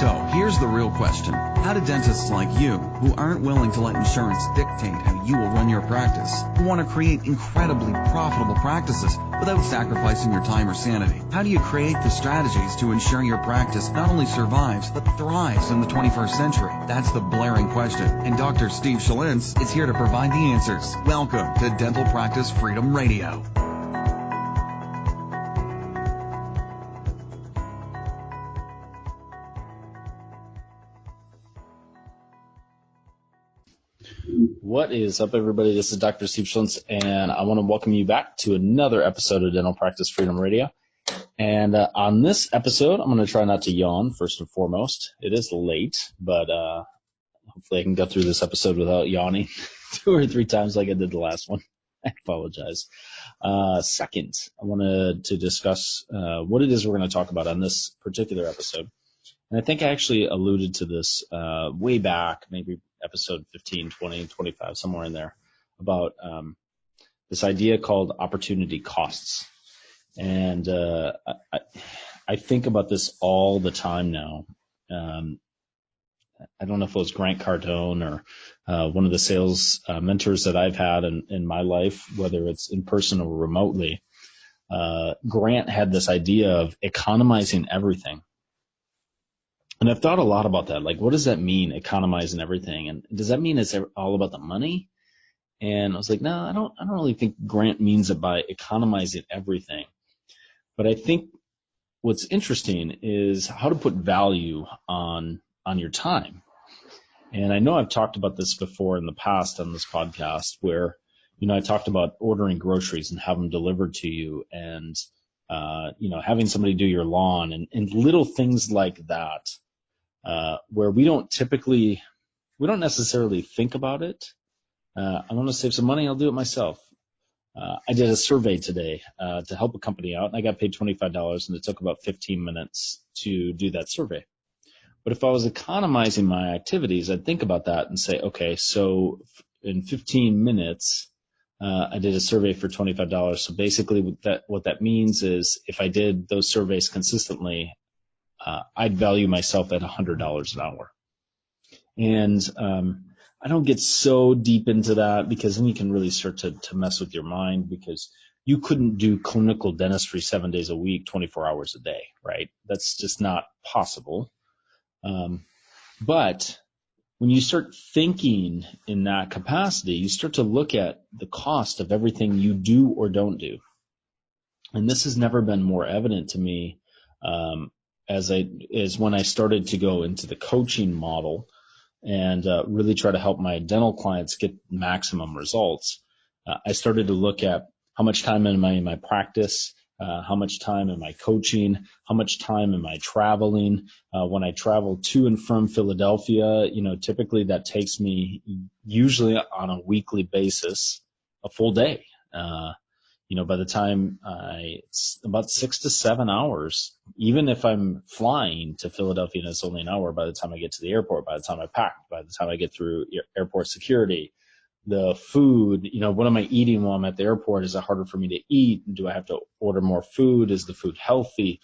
So here's the real question. How do dentists like you, who aren't willing to let insurance dictate how you will run your practice, who want to create incredibly profitable practices without sacrificing your time or sanity, how do you create the strategies to ensure your practice not only survives, but thrives in the 21st century? That's the blaring question, and Dr. Steve Schalintz is here to provide the answers. Welcome to Dental Practice Freedom Radio. What is up, everybody? This is Dr. Steve Schalintz, and I want to welcome you back to another episode of Dental Practice Freedom Radio. And on this episode, I'm going to try not to yawn, first and foremost. It is late, but hopefully I can get through this episode without yawning 2 or 3 times like I did the last one. I apologize. Second, I wanted to discuss what it is we're going to talk about on this particular episode. And I think I actually alluded to this way back, maybe episode 15, 20, 25, somewhere in there, about this idea called opportunity costs. And I think about this all the time now. I don't know if it was Grant Cardone or one of the sales mentors that I've had in my life, whether it's in person or remotely. Grant had this idea of economizing everything. And I've thought a lot about that. Like, what does that mean, economizing everything? And does that mean it's all about the money? And I was like, no, I don't really think Grant means it by economizing everything. But I think what's interesting is how to put value on your time. And I know I've talked about this before in the past on this podcast where, I talked about ordering groceries and have them delivered to you and, having somebody do your lawn and little things like that. Where we don't necessarily think about it. I want to save some money, I'll do it myself. I did a survey today to help a company out, and I got paid $25, and it took about 15 minutes to do that survey. But if I was economizing my activities, I'd think about that and say, okay, so in 15 minutes, I did a survey for $25. So basically what that means is if I did those surveys consistently, I'd value myself at $100 an hour. And I don't get so deep into that because then you can really start to mess with your mind because you couldn't do clinical dentistry 7 days a week, 24 hours a day, right? That's just not possible. But when you start thinking in that capacity, you start to look at the cost of everything you do or don't do. And this has never been more evident to me as when I started to go into the coaching model and really try to help my dental clients get maximum results. I started to look at how much time am I in my practice, how much time am I coaching, how much time am I traveling. When I travel to and from Philadelphia, typically that takes me usually on a weekly basis a full day. By the time it's about 6 to 7 hours, even if I'm flying to Philadelphia and it's only an hour, by the time I get to the airport, by the time I pack, by the time I get through airport security, the food, what am I eating while I'm at the airport? Is it harder for me to eat? Do I have to order more food? Is the food healthy?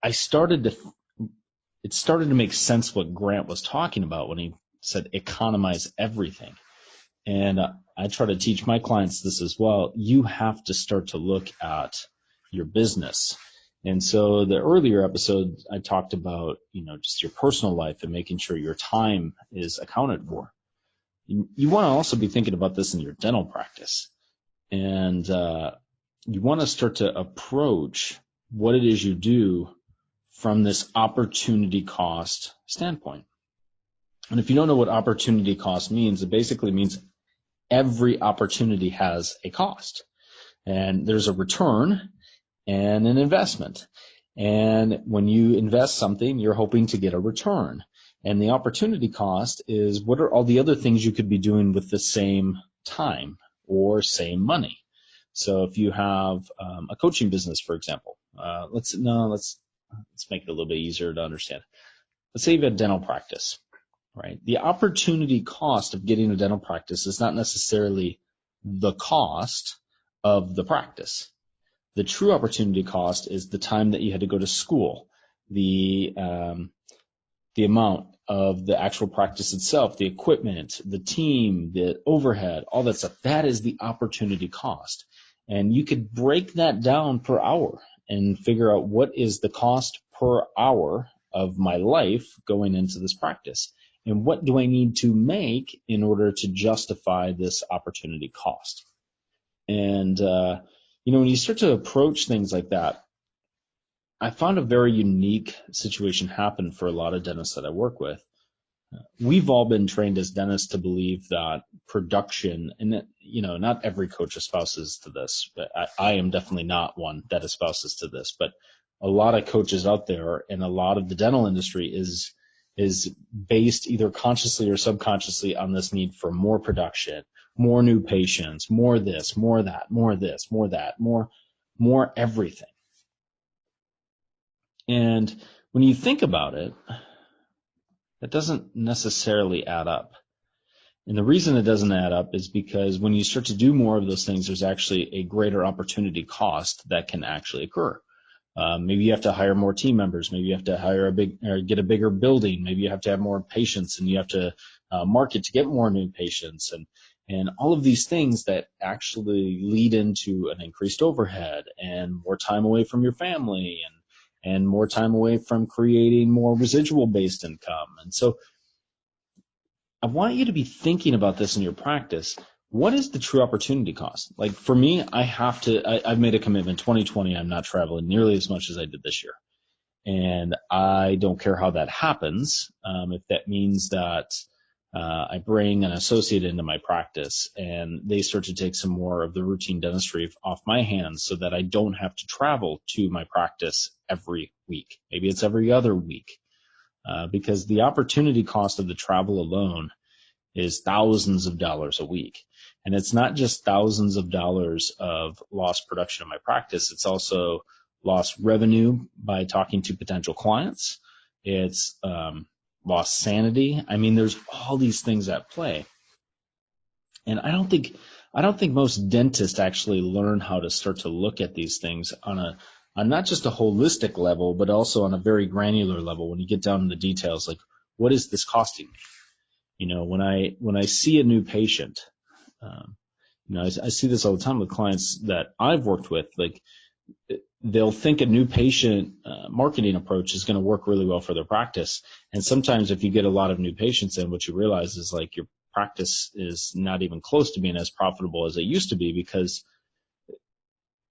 It started to make sense what Grant was talking about when he said economize everything. And I try to teach my clients this as well. You have to start to look at your business. And so the earlier episode, I talked about, just your personal life and making sure your time is accounted for. You want to also be thinking about this in your dental practice. And you want to start to approach what it is you do from this opportunity cost standpoint. And if you don't know what opportunity cost means, it basically means every opportunity has a cost. And there's a return and an investment. And when you invest something, you're hoping to get a return. And the opportunity cost is what are all the other things you could be doing with the same time or same money. So if you have a coaching business, for example, let's make it a little bit easier to understand. Let's say you have a dental practice. Right. The opportunity cost of getting a dental practice is not necessarily the cost of the practice. The true opportunity cost is the time that you had to go to school, the the amount of the actual practice itself, the equipment, the team, the overhead, all that stuff. That is the opportunity cost. And you could break that down per hour and figure out what is the cost per hour of my life going into this practice. And what do I need to make in order to justify this opportunity cost? And, when you start to approach things like that, I found a very unique situation happen for a lot of dentists that I work with. We've all been trained as dentists to believe that production, and not every coach espouses to this, but I am definitely not one that espouses to this, but a lot of coaches out there and a lot of the dental industry is based either consciously or subconsciously on this need for more production, more new patients, more this, more that, more this, more that, more everything. And when you think about it, that doesn't necessarily add up. And the reason it doesn't add up is because when you start to do more of those things, there's actually a greater opportunity cost that can actually occur. Maybe you have to hire more team members. Maybe you have to get a bigger building. Maybe you have to have more patients, and you have to market to get more new patients, and all of these things that actually lead into an increased overhead and more time away from your family and more time away from creating more residual-based income. And so I want you to be thinking about this in your practice. What is the true opportunity cost? Like for me, I've made a commitment. 2020, I'm not traveling nearly as much as I did this year. And I don't care how that happens. If that means that I bring an associate into my practice and they start to take some more of the routine dentistry off my hands so that I don't have to travel to my practice every week. Maybe it's every other week, because the opportunity cost of the travel alone is thousands of dollars a week. And it's not just thousands of dollars of lost production in my practice. It's also lost revenue by talking to potential clients. It's lost sanity. I mean, there's all these things at play. And I don't think most dentists actually learn how to start to look at these things on not just a holistic level, but also on a very granular level. When you get down to the details, like what is this costing me? When I see a new patient, I see this all the time with clients that I've worked with. Like they'll think a new patient marketing approach is going to work really well for their practice. And sometimes if you get a lot of new patients in, what you realize is like your practice is not even close to being as profitable as it used to be, because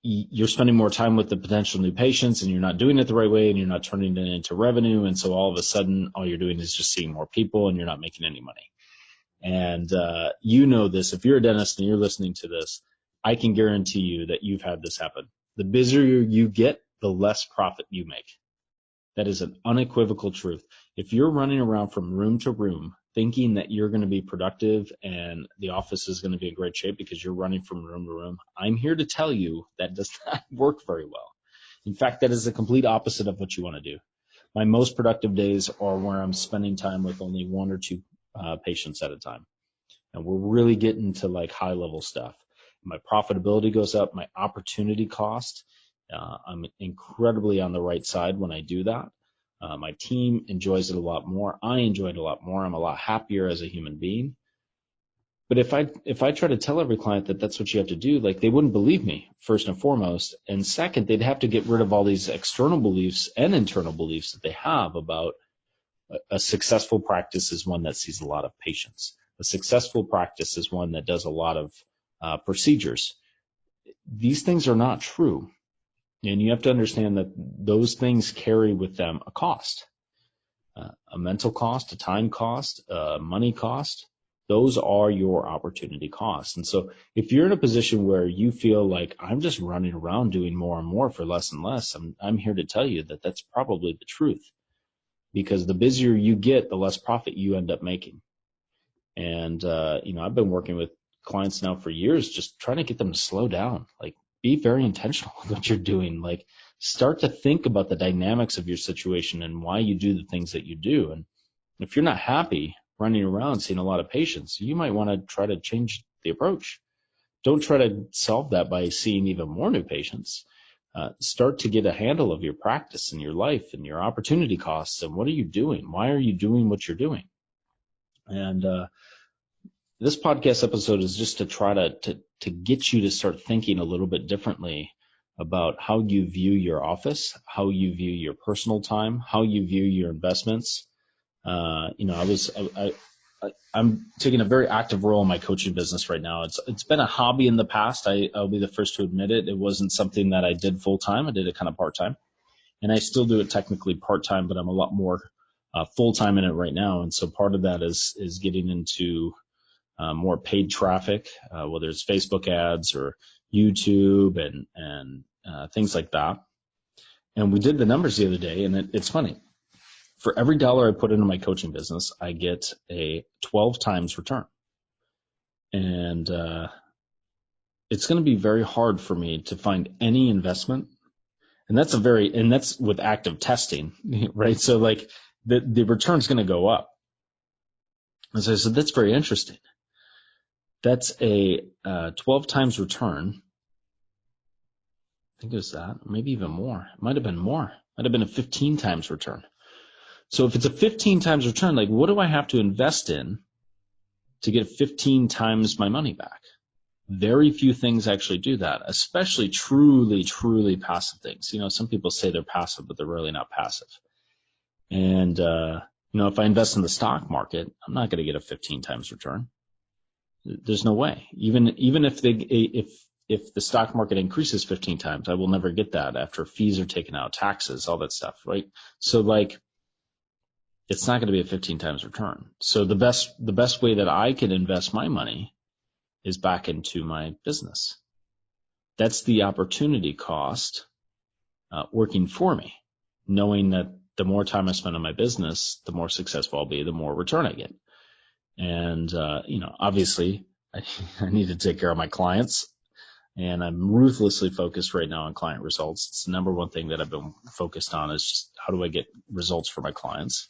you're spending more time with the potential new patients and you're not doing it the right way and you're not turning it into revenue. And so all of a sudden, all you're doing is just seeing more people and you're not making any money. And this, if you're a dentist and you're listening to this, I can guarantee you that you've had this happen. The busier you get, the less profit you make. That is an unequivocal truth. If you're running around from room to room thinking that you're going to be productive and the office is going to be in great shape because you're running from room to room, I'm here to tell you that does not work very well. In fact, that is the complete opposite of what you want to do. My most productive days are where I'm spending time with only one or two patients at a time. And we're really getting to like high level stuff. My profitability goes up, my opportunity cost. I'm incredibly on the right side when I do that. My team enjoys it a lot more. I enjoy it a lot more. I'm a lot happier as a human being. But if I try to tell every client that that's what you have to do, like they wouldn't believe me, first and foremost. And second, they'd have to get rid of all these external beliefs and internal beliefs that they have about a successful practice is one that sees a lot of patients. A successful practice is one that does a lot of procedures. These things are not true. And you have to understand that those things carry with them a cost, a mental cost, a time cost, a money cost. Those are your opportunity costs. And so if you're in a position where you feel like I'm just running around doing more and more for less and less, I'm here to tell you that that's probably the truth, because the busier you get, the less profit you end up making. And, I've been working with clients now for years, just trying to get them to slow down, like be very intentional with what you're doing. Like start to think about the dynamics of your situation and why you do the things that you do. And if you're not happy running around seeing a lot of patients, you might want to try to change the approach. Don't try to solve that by seeing even more new patients. start to get a handle of your practice and your life and your opportunity costs and what are you doing? Why are you doing what you're doing? And this podcast episode is just to try to get you to start thinking a little bit differently about how you view your office, how you view your personal time, how you view your investments. I'm taking a very active role in my coaching business right now. It's been a hobby in the past. I'll be the first to admit it. It wasn't something that I did full time. I did it kind of part time, and I still do it technically part time, but I'm a lot more full time in it right now. And so part of that is getting into more paid traffic, whether it's Facebook ads or YouTube and things like that. And we did the numbers the other day, and it's funny. For every dollar I put into my coaching business, I get a 12 times return. And it's going to be very hard for me to find any investment. And that's with active testing, right? So like the return's going to go up. And so I said, that's very interesting. That's a 12 times return. I think it was that, maybe even more. It might have been more. It might have been a 15 times return. So if it's a 15 times return, like what do I have to invest in to get 15 times my money back? Very few things actually do that, especially truly, truly passive things. Some people say they're passive, but they're really not passive. And, if I invest in the stock market, I'm not going to get a 15 times return. There's no way. Even if the stock market increases 15 times, I will never get that after fees are taken out, taxes, all that stuff, right? So like, it's not going to be a 15 times return. So the best way that I can invest my money is back into my business. That's the opportunity cost working for me, knowing that the more time I spend on my business, the more successful I'll be, the more return I get. And, obviously I need to take care of my clients, and I'm ruthlessly focused right now on client results. It's the number one thing that I've been focused on is just how do I get results for my clients?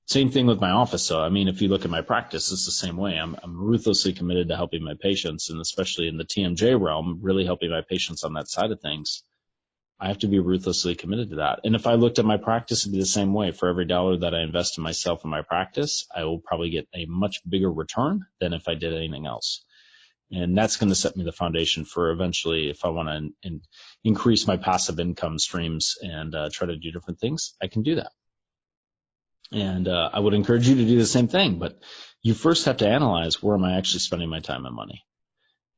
Same thing with my office. So, if you look at my practice, it's the same way. I'm ruthlessly committed to helping my patients, and especially in the TMJ realm, really helping my patients on that side of things. I have to be ruthlessly committed to that. And if I looked at my practice, it'd be the same way. For every dollar that I invest in myself and my practice, I will probably get a much bigger return than if I did anything else. And that's going to set me the foundation for eventually, if I want to increase my passive income streams and try to do different things, I can do that. And I would encourage you to do the same thing. But you first have to analyze, where am I actually spending my time and money?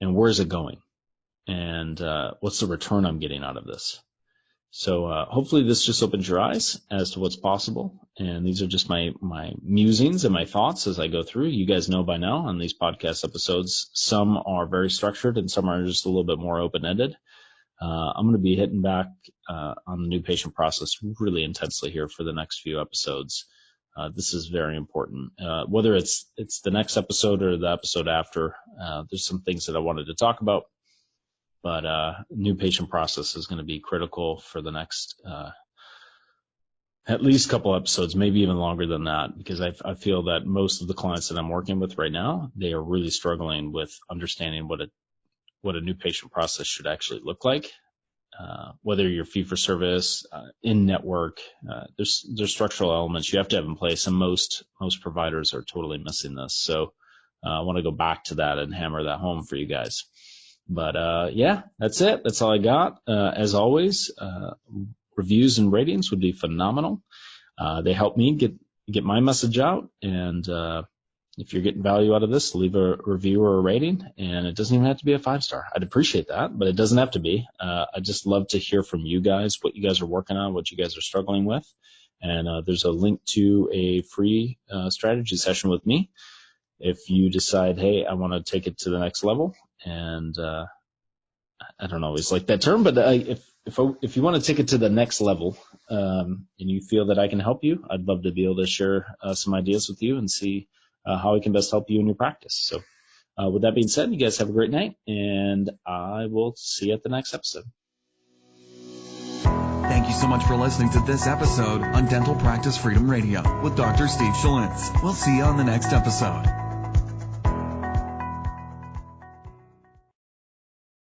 And where is it going? And what's the return I'm getting out of this? So hopefully this just opens your eyes as to what's possible. And these are just my musings and my thoughts as I go through. You guys know by now on these podcast episodes, some are very structured and some are just a little bit more open-ended. I'm going to be hitting back on the new patient process really intensely here for the next few episodes. This is very important. Whether it's the next episode or the episode after, there's some things that I wanted to talk about. But new patient process is going to be critical for the next at least couple episodes, maybe even longer than that, because I feel that most of the clients that I'm working with right now, they are really struggling with understanding what a new patient process should actually look like. Whether you're fee for service, in network, there's structural elements you have to have in place, and most providers are totally missing this. So I want to go back to that and hammer that home for you guys. But yeah, that's it. That's all I got. As always, reviews and ratings would be phenomenal. They help me get my message out. And if you're getting value out of this, leave a review or a rating. And it doesn't even have to be a 5-star. I'd appreciate that, but it doesn't have to be. I just love to hear from you guys, what you guys are working on, what you guys are struggling with. And there's a link to a free strategy session with me if you decide, hey, I want to take it to the next level. And I don't always like that term, but if you want to take it to the next level, and you feel that I can help you, I'd love to be able to share some ideas with you and see how I can best help you in your practice. So with that being said, you guys have a great night, and I will see you at the next episode. Thank you so much for listening to this episode on Dental Practice Freedom Radio with Dr. Steve Schlitz. We'll see you on the next episode.